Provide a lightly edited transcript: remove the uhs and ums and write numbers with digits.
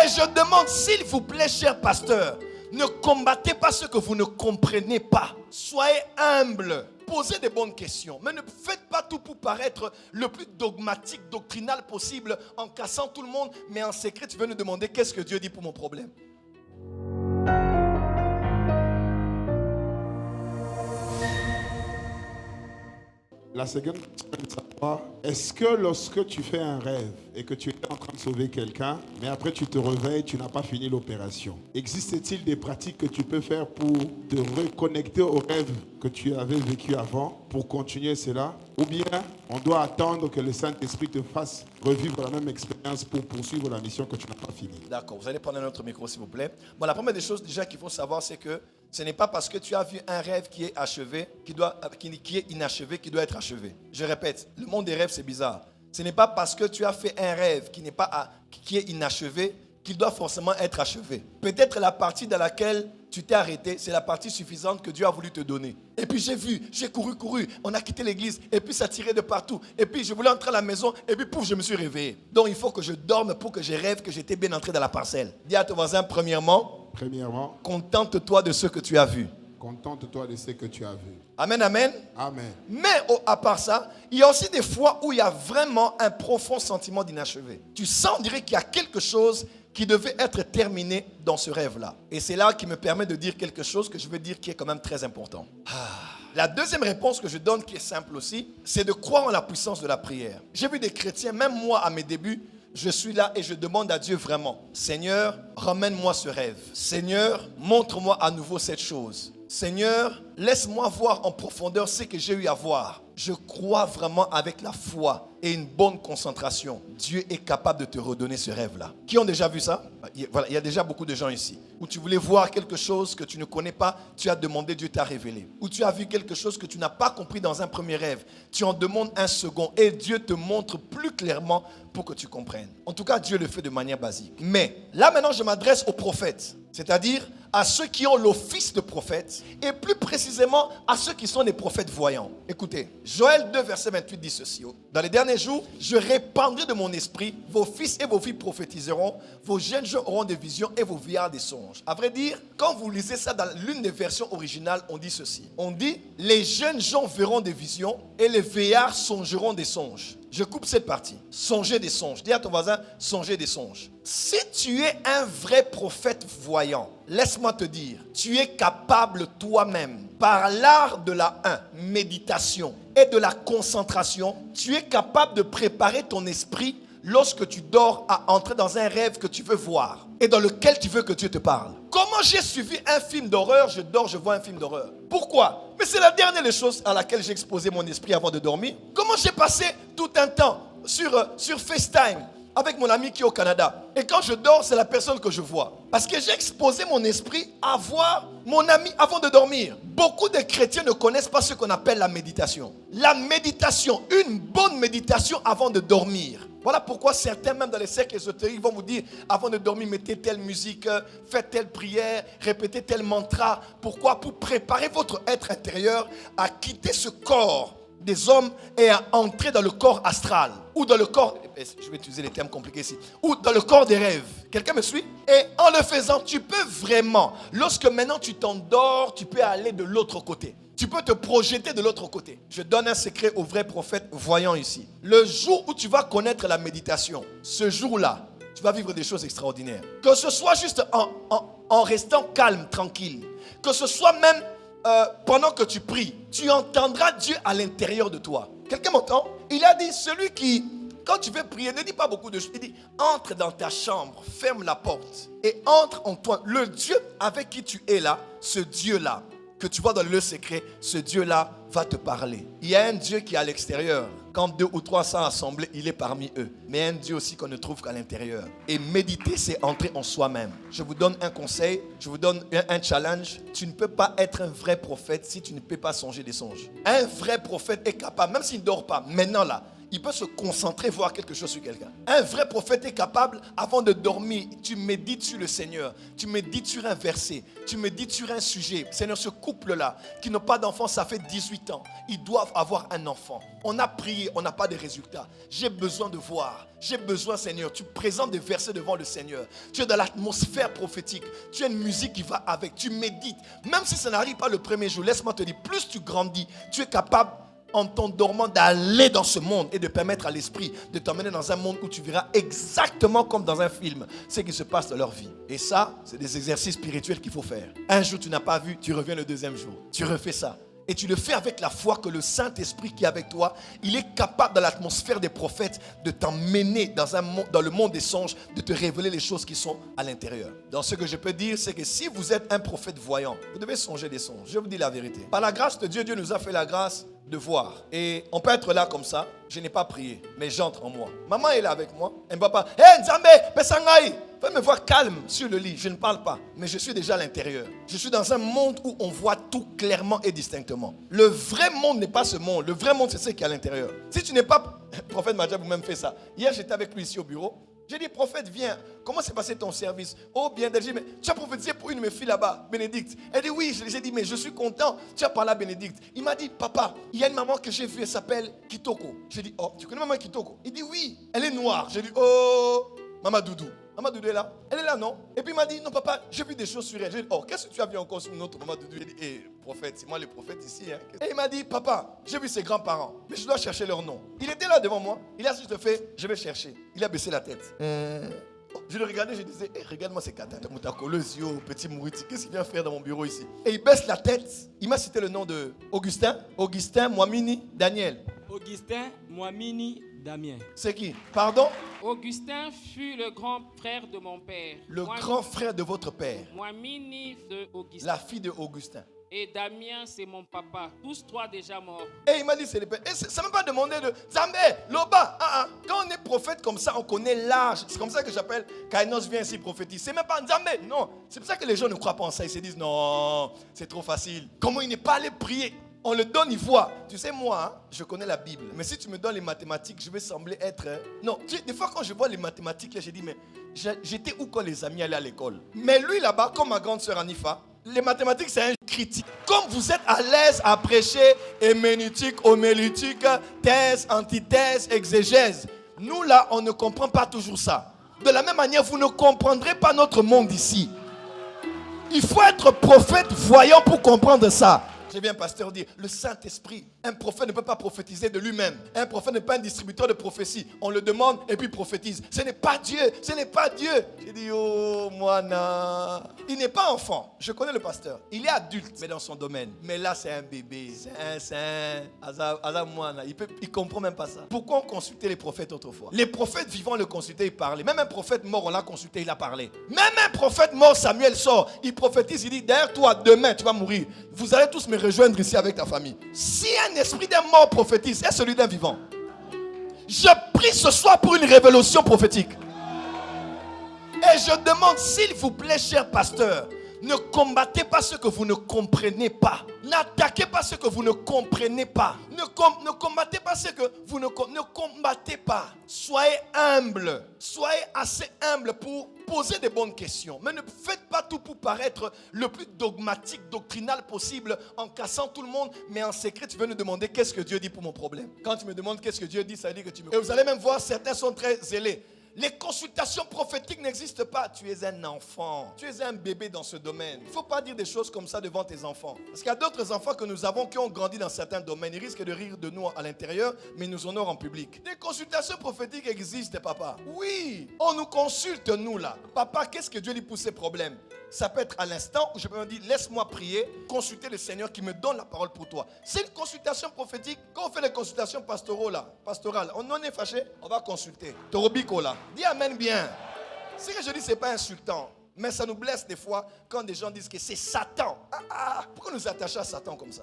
Et je demande, s'il vous plaît, cher pasteur, ne combattez pas ce que vous ne comprenez pas. Soyez humble. Posez des bonnes questions. Mais ne faites pas tout pour paraître le plus dogmatique, doctrinal possible en cassant tout le monde. Mais en secret, tu veux nous demander qu'est-ce que Dieu dit pour mon problème. La seconde question est de savoir, est-ce que lorsque tu fais un rêve et que tu es en train de sauver quelqu'un, mais après tu te réveilles, tu n'as pas fini l'opération, existe-t-il des pratiques que tu peux faire pour te reconnecter au rêve que tu avais vécu avant pour continuer cela? Ou bien on doit attendre que le Saint-Esprit te fasse revivre la même expérience pour poursuivre la mission que tu n'as pas finie? D'accord, vous allez prendre un autre micro s'il vous plaît. Bon, la première des choses déjà qu'il faut savoir, c'est que ce n'est pas parce que tu as vu un rêve qui est achevé, qui est inachevé, qui doit être achevé. Je répète, le monde des rêves, c'est bizarre. Ce n'est pas parce que tu as fait un rêve qui est inachevé, qu'il doit forcément être achevé. Peut-être la partie dans laquelle tu t'es arrêté, c'est la partie suffisante que Dieu a voulu te donner. Et puis j'ai couru, on a quitté l'église, et puis ça tirait de partout. Et puis je voulais entrer à la maison, et puis pouf, je me suis réveillé. Donc il faut que je dorme pour que je rêve que j'étais bien entré dans la parcelle. Dis à ton voisin, premièrement, contente-toi de ce que tu as vu. Contente-toi de ce que tu as vu. Amen, amen. Amen. Mais à part ça, il y a aussi des fois où il y a vraiment un profond sentiment d'inachevé. Tu sens, on dirait qu'il y a quelque chose qui devait être terminé dans ce rêve-là. Et c'est là qui me permet de dire quelque chose que je veux dire qui est quand même très important. La deuxième réponse que je donne, qui est simple aussi, c'est de croire en la puissance de la prière. J'ai vu des chrétiens, même moi à mes débuts, je suis là et je demande à Dieu vraiment, Seigneur, ramène-moi ce rêve. Seigneur, montre-moi à nouveau cette chose. Seigneur, laisse-moi voir en profondeur ce que j'ai eu à voir. Je crois vraiment avec la foi et une bonne concentration. Dieu est capable de te redonner ce rêve-là. Qui ont déjà vu ça? Voilà, il y a déjà beaucoup de gens ici. Où tu voulais voir quelque chose que tu ne connais pas, tu as demandé, Dieu t'a révélé. Ou tu as vu quelque chose que tu n'as pas compris dans un premier rêve. Tu en demandes un second et Dieu te montre plus clairement pour que tu comprennes. En tout cas, Dieu le fait de manière basique. Mais là maintenant, je m'adresse aux prophètes. C'est-à-dire à ceux qui ont l'office de prophète et plus précisément à ceux qui sont des prophètes voyants. Écoutez, Joël 2, verset 28 dit ceci. Dans les derniers jours, je répandrai de mon esprit, vos fils et vos filles prophétiseront, vos jeunes gens auront des visions et vos vieillards des songes. À vrai dire, quand vous lisez ça dans l'une des versions originales, on dit ceci. On dit, les jeunes gens verront des visions et les vieillards songeront des songes. Je coupe cette partie. Songer des songes. Dis à ton voisin, songer des songes. Si tu es un vrai prophète voyant, laisse-moi te dire, tu es capable toi-même, par l'art de la méditation et de la concentration, tu es capable de préparer ton esprit lorsque tu dors à entrer dans un rêve que tu veux voir et dans lequel tu veux que Dieu te parle. Comment j'ai suivi un film d'horreur, je dors, je vois un film d'horreur. Pourquoi? Mais c'est la dernière des choses à laquelle j'ai exposé mon esprit avant de dormir. Comment j'ai passé tout un temps sur FaceTime avec mon ami qui est au Canada. Et quand je dors, c'est la personne que je vois. Parce que j'ai exposé mon esprit à voir mon ami avant de dormir. Beaucoup de chrétiens ne connaissent pas ce qu'on appelle la méditation. La méditation, une bonne méditation avant de dormir. Voilà pourquoi certains, même dans les cercles ésotériques, vont vous dire, avant de dormir, mettez telle musique, faites telle prière, répétez tel mantra. Pourquoi? Pour préparer votre être intérieur à quitter ce corps des hommes et à entrer dans le corps astral ou dans le corps, je vais utiliser les termes compliqués ici, ou dans le corps des rêves. Quelqu'un me suit? Et en le faisant, tu peux vraiment, lorsque maintenant tu t'endors, tu peux aller de l'autre côté. Tu peux te projeter de l'autre côté. Je donne un secret aux vrais prophètes voyants ici. Le jour où tu vas connaître la méditation, ce jour-là, tu vas vivre des choses extraordinaires. Que ce soit juste en restant calme, tranquille. Que ce soit même pendant que tu pries, tu entendras Dieu à l'intérieur de toi. Quelqu'un m'entend? Il a dit, celui qui, quand tu veux prier, ne dis pas beaucoup de choses. Il dit, entre dans ta chambre, ferme la porte et entre en toi. Le Dieu avec qui tu es là, ce Dieu-là, que tu vois dans le secret, ce Dieu-là va te parler. Il y a un Dieu qui est à l'extérieur. Quand 2 ou 3 sont assemblés, il est parmi eux. Mais un Dieu aussi qu'on ne trouve qu'à l'intérieur. Et méditer, c'est entrer en soi-même. Je vous donne un conseil, je vous donne un challenge. Tu ne peux pas être un vrai prophète si tu ne peux pas songer des songes. Un vrai prophète est capable, même s'il ne dort pas, maintenant là, il peut se concentrer, voir quelque chose sur quelqu'un. Un vrai prophète est capable, avant de dormir, tu médites sur le Seigneur, tu médites sur un verset, tu médites sur un sujet. Seigneur, ce couple-là, qui n'a pas d'enfant, ça fait 18 ans, ils doivent avoir un enfant. On a prié, on n'a pas de résultats. J'ai besoin de voir. J'ai besoin, Seigneur. Tu présentes des versets devant le Seigneur. Tu es dans l'atmosphère prophétique. Tu as une musique qui va avec. Tu médites. Même si ça n'arrive pas le premier jour, laisse-moi te dire, plus tu grandis, tu es capable, en t'endormant, d'aller dans ce monde et de permettre à l'esprit de t'emmener dans un monde où tu verras exactement comme dans un film ce qui se passe dans leur vie. Et ça, c'est des exercices spirituels qu'il faut faire. Un jour, tu n'as pas vu, tu reviens le deuxième jour. Tu refais ça. Et tu le fais avec la foi que le Saint-Esprit qui est avec toi, il est capable dans l'atmosphère des prophètes de t'emmener dans le monde des songes, de te révéler les choses qui sont à l'intérieur. Donc ce que je peux dire, c'est que si vous êtes un prophète voyant, vous devez songer des songes. Je vous dis la vérité. Par la grâce de Dieu, Dieu nous a fait la grâce de voir. Et on peut être là comme ça. Je n'ai pas prié, mais j'entre en moi. Maman est là avec moi. Elle ne va pas. Hé, Nzambe, Pesangaï. Faites me voir calme sur le lit. Je ne parle pas, mais je suis déjà à l'intérieur. Je suis dans un monde où on voit tout clairement et distinctement. Le vrai monde n'est pas ce monde. Le vrai monde, c'est ce qui est à l'intérieur. Si tu n'es pas... Prophète Madja vous-même fait ça. Hier, j'étais avec lui ici au bureau. J'ai dit, prophète, viens. Comment s'est passé ton service? Oh, bien. J'ai dit, mais tu as prophétisé pour une de mes filles là-bas, Bénédicte. Elle dit, oui. J'ai dit, mais je suis content. Tu as parlé à Bénédicte. Il m'a dit, papa, il y a une maman que j'ai vue, elle s'appelle Kitoko. J'ai dit, oh, tu connais maman Kitoko? Il dit, oui. Elle est noire. J'ai dit, oh, Maman Doudou. Maman Doudou est là? Elle est là, non? Et puis il m'a dit, non papa, j'ai vu des choses sur elle. J'ai dit, oh, qu'est-ce que tu as vu encore sur notre Maman Doudou? J'ai dit, prophète, c'est moi le prophète ici. Hein. Et il m'a dit, papa, j'ai vu ses grands-parents, mais je dois chercher leur nom. Il était là devant moi. Il a juste fait, je vais chercher. Il a baissé la tête. Je le regardais, je disais, regarde-moi ces cadavres. Petit Mouriti, qu'est-ce qu'il vient faire dans mon bureau ici? Et il baisse la tête. Il m'a cité le nom de Augustin Mwamini Daniel. Augustin Mwamini Damien. C'est qui? Pardon? Augustin fut le grand frère de mon père. Le grand frère de votre père. Mwamini de Augustin. La fille de Augustin. Et Damien, c'est mon papa. Tous trois déjà morts. Et il m'a dit, c'est les pères. Et ça ne m'a pas demandé de Zambé, Loba. Quand on est prophète comme ça, on connaît l'âge. C'est comme ça que j'appelle Kainos vient ici prophétiser. C'est même pas Zambé. Non. C'est pour ça que les gens ne croient pas en ça. Ils se disent, non, c'est trop facile. Comment il n'est pas allé prier? On le donne, il voit. Tu sais, moi, je connais la Bible. Mais si tu me donnes les mathématiques, je vais sembler être... Non, des fois, quand je vois les mathématiques, là, j'ai dit, mais j'étais où quand les amis allaient à l'école? Mais lui, là-bas, comme ma grande sœur Anifa, les mathématiques, c'est un critique. Comme vous êtes à l'aise à prêcher héménétique, homélétique, thèse, antithèse, exégèse, nous, là, on ne comprend pas toujours ça. De la même manière, vous ne comprendrez pas notre monde ici. Il faut être prophète voyant pour comprendre ça. J'ai vu un pasteur dire, le Saint-Esprit, un prophète ne peut pas prophétiser de lui-même. Un prophète n'est pas un distributeur de prophétie. On le demande et puis il prophétise. Ce n'est pas Dieu, ce n'est pas Dieu. J'ai dit, oh, moana. Il n'est pas enfant. Je connais le pasteur. Il est adulte, mais dans son domaine. Mais là, c'est un bébé. C'est un moana. Il ne comprend même pas ça. Pourquoi on consultait les prophètes autrefois? Les prophètes vivants le consultaient, ils parlaient. Même un prophète mort, on l'a consulté, il a parlé. Même un prophète mort, Samuel sort. Il prophétise, il dit, derrière toi, demain, tu vas mourir. Vous allez tous me rejoindre ici avec ta famille. Si un esprit d'un mort prophétise, est celui d'un vivant? Je prie ce soir pour une révélation prophétique. Et je demande, s'il vous plaît, cher pasteur, ne combattez pas ce que vous ne comprenez pas. N'attaquez pas ce que vous ne comprenez pas. Ne combattez pas ce que vous ne combattez pas. Soyez humble. Soyez assez humble pour poser des bonnes questions. Mais ne faites pas tout pour paraître le plus dogmatique, doctrinal possible en cassant tout le monde. Mais en secret, tu veux nous demander qu'est-ce que Dieu dit pour mon problème. Quand tu me demandes qu'est-ce que Dieu dit, ça veut dire que tu me... Et vous allez même voir, certains sont très zélés. Les consultations prophétiques n'existent pas. Tu es un enfant. Tu es un bébé dans ce domaine. Il ne faut pas dire des choses comme ça devant tes enfants. Parce qu'il y a d'autres enfants que nous avons qui ont grandi dans certains domaines. Ils risquent de rire de nous à l'intérieur, mais ils nous honorent en public. Des consultations prophétiques existent, papa. Oui, on nous consulte, nous, là. Papa, qu'est-ce que Dieu dit pour ces problèmes? Ça peut être à l'instant où je peux me dire, laisse-moi prier, consulter le Seigneur qui me donne la parole pour toi. C'est une consultation prophétique. Quand on fait les consultations pastorales, on en est fâché, on va consulter. Torobiko là, dis amen bien. Ce que je dis, ce n'est pas insultant. Mais ça nous blesse des fois quand des gens disent que c'est Satan. Pourquoi nous attacher à Satan comme ça?